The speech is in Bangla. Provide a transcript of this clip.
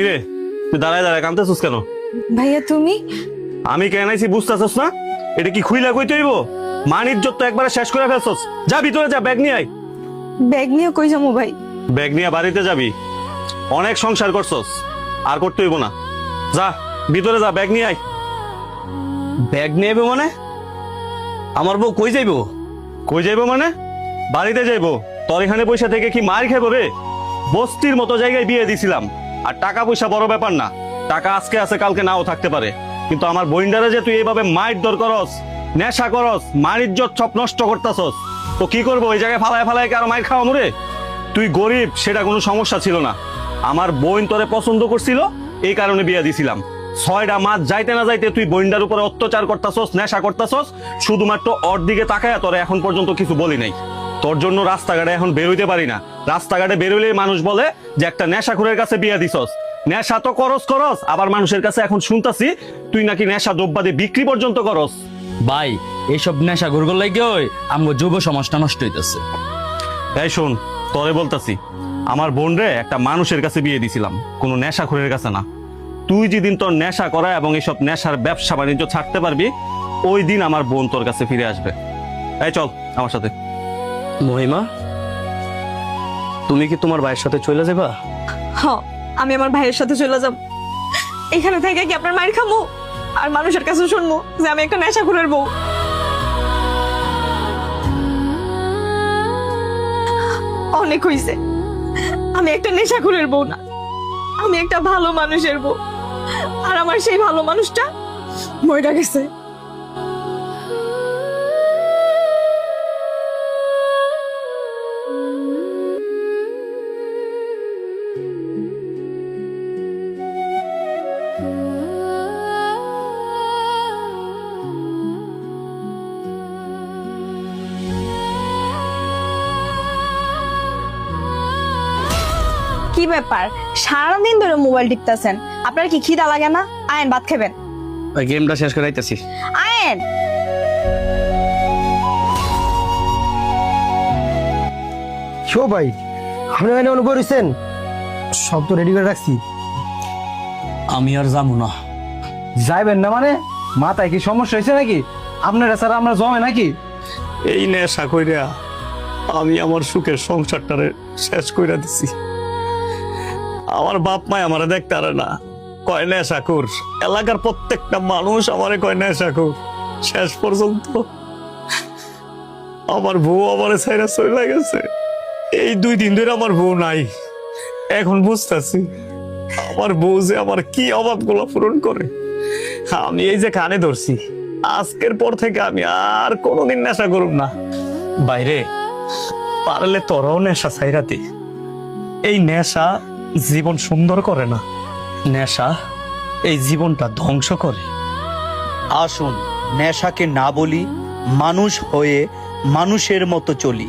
কিরে তুই দাঁড়ায় দাঁড়ায় কাঁদতেছিস কেন? ভাইয়া তুমি? আমি কেন আইছি বুঝতেছস না? এটা কি খুইলা কইতে হইব? মান ইজ্জত তো একবারে শেষ করে ফেলছস। যা ভিতরে যা, ব্যাগ নিয়ে আয়। ব্যাগ নিয়ে কই যাবো ভাই? ব্যাগ নিয়ে বাড়িতে যাবি। অনেক সংসার করছস, আর করতে হইব না। যা ভিতরে যা, ব্যাগ নিয়ে আয়। ব্যাগ নেবে মানে? আমার বউ কই যাইবো? কই যাইবো মানে? বাড়িতে যাইবো। তোর এখানে পয়সা থেকে কি মার খাবো রে? বস্তির মতো জায়গায় বিয়ে দিছিলাম, আর টাকা পয়সা বড় ব্যাপার না। টাকা আজকে আছে কালকে নাও থাকতে পারে, কিন্তু আমার বইন্ডারে যে তুই এইভাবে মাইর দর করস, নেশা করস, মার ইজ্জত সব নষ্ট করতাছস, তো কি করবো? ওই জায়গায় ফালায় ফালায় কি আরো মাইর খাওয়া মরে? তুই গরিব সেটা কোনো সমস্যা ছিল না। আমার বোন তোরে পছন্দ করছিল, এই কারণে বিয়ে দিছিলাম। 6টা মাস যাইতে না যাইতে তুই বইন্ডার উপরে অত্যাচার করতাছস, নেশা করতাছস। শুধুমাত্র ওর দিকে তাকায় তোরে এখন পর্যন্ত কিছু বলি নাই। তোর জন্য রাস্তাঘাটে এখন বেরোইতে পারি না। রাস্তাঘাটে বেরোলেই মানুষ বলে যে একটা নেশাখোরের কাছে বিয়ে দিছস। নেশা তো করস, আবার মানুষের কাছে এখন শুনতাছি তুই নাকি নেশা দ্রব্যাদি বিক্রি পর্যন্ত করস। ভাই এইসব নেশা ঘুরগর লাগে আমগো যুব সমাজটা নষ্ট হইতেছে। এই শোন, তোরে বলতাছি, আমার বোন রে একটা মানুষের কাছে বিয়ে দিছিলাম, কোনো নেশাখোরের কাছে না। তুই যেদিন তোর নেশা করা এবং এইসব নেশার ব্যবসা বাণিজ্য ছাড়তে পারবি, ওই দিন আমার বোন তোর কাছে ফিরে আসবে। এই চল আমার সাথে। মহিমা, তুমি কি তোমার ভাইয়ের সাথে চলে যাবা? হ, আমি আমার ভাইয়ের সাথে চলে যাব। এখানে থেকে কি আপনার মায়ের খামু আর মানুষের কাছে শুনবো যে আমি একটা নেশাখোরের বউ? অনেক হইছে। আমি একটা নেশাখোরের বউ না, আমি একটা ভালো মানুষের বউ। আর আমার সেই ভালো মানুষটা মইরা গেছে। কি ব্যাপার, সারাদিন ধরে মোবাইল টিপতেছেন? আপনার কি খিদা লাগে না? আয়েন ভাত খাবেন। ওই গেমটা শেষ করে আইতাছি। আয়েন। শো ভাই, আপনি এখানে অনুভব করেছেন? সব তো রেডি করে রাখছি। আমি আর যাবো না। যাইবেন না মানে? মাথায় কি সমস্যা হয়েছে নাকি? আপনারা স্যার আমরা জমে নাকি? এই নেশা কইরা আমি আমার সুখের সংসারটারে শেষ কইরা দিছি। আমার বাপ মায় আমারে দেখতে পারে না, কয় নেশাখোর। এলাকার প্রত্যেকটা মানুষ আমারে কয় নেশাখোর। শেষ পর্যন্ত আমার বউ আমারে ছাইরা চলে গেছে। এই 2 দিন ধরে আমার বউ নাই। এখন বুঝতেছি আমার বউ যে আমার কি অভাবগুলো পূরণ করে। আমি এই যে কানে ধরছি, আজকের পর থেকে আমি আর কোনোদিন নেশা করব না। বাইরে পারলে তোরাও নেশা ছাইরাতে। এই নেশা জীবন সুন্দর করে না, নেশা এই জীবনটা ধ্বংস করে। আসুন নেশাকে না বলি, মানুষ হয়ে মানুষের মতো চলি।